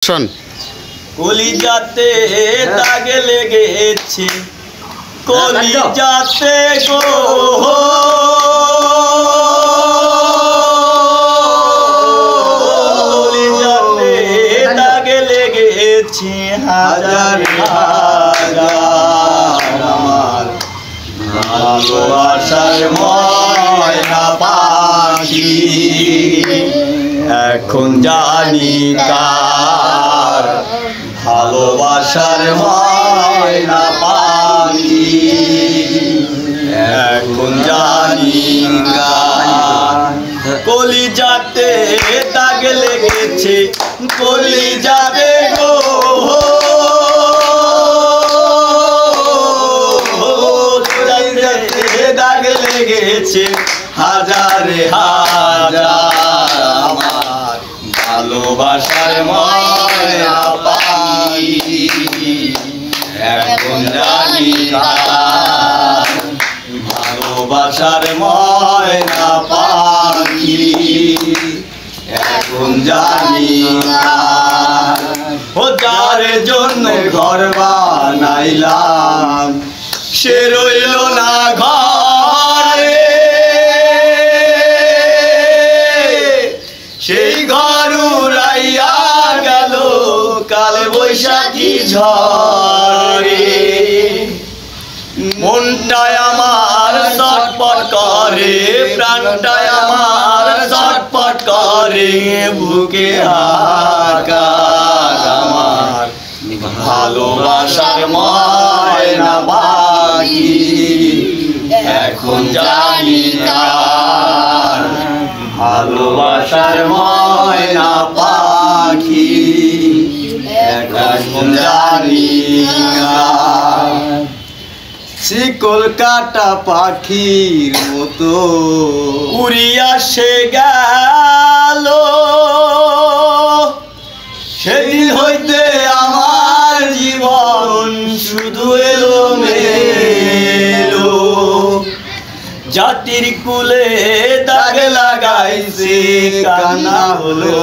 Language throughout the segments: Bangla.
শোন কলিজাতে দাগ লেগেছে কলিজাতে গো কলিজাতে দাগ লেগেছে হাজার হাজার আমার ভালোবাসার ময়না পাখি এখন জানি কার ভালোবাসার ময়না পাখি এখন জানি কার কলিজাতে দাগ লেগেছে কলিজাতে গো দাগ লেগেছে হাজারে হাজার আমার ভালোবাসার ময়না পাখি এখন জানি কার ভালোবাসার ময়না পাখি এখন জানি কার ও যার জন্য ঘর বানাইলাম সে রইল না ঘরে সেই ঘর উড়াইয়া গেল কালে বৈশাখী ঝড়ে মনটায় আমার ছটফট করে প্রাণটায় আমার ছটফট করে বুকে আকাশ আমার ভালোবাসার ময়না পাখি এখন জানি কার ভালোবাসার ময়না পাখি এখন জানি কার শিকল কাটা পাখির মতো উড়িয়া সে গেল সেদিন হইতে আমার জীবন শুধু এলো মেলো জাতির কুলে দাগ লাগাইছে কান্না হলো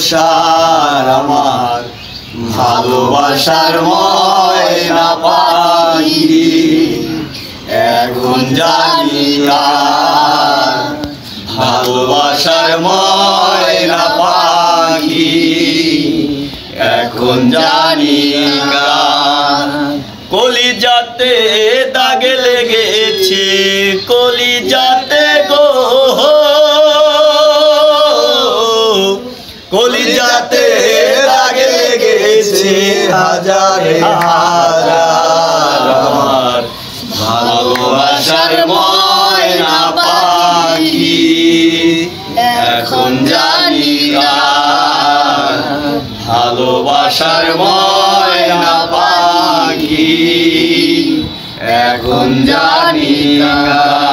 সার আমার ভালোবাসার ময়না পাখি এখন জানি কার ভালোবাসার ময়না পাখি এখন জানি কার কলিজাতে দাগ লেগেছে কলিজাতে গো কলিজাতে দাগ লেগেছে হাজারে হাজার আমার ভালোবাসার ময়না পাখি এখন জানি কার ভালোবাসার ময়না পাখি এখন জানি কার।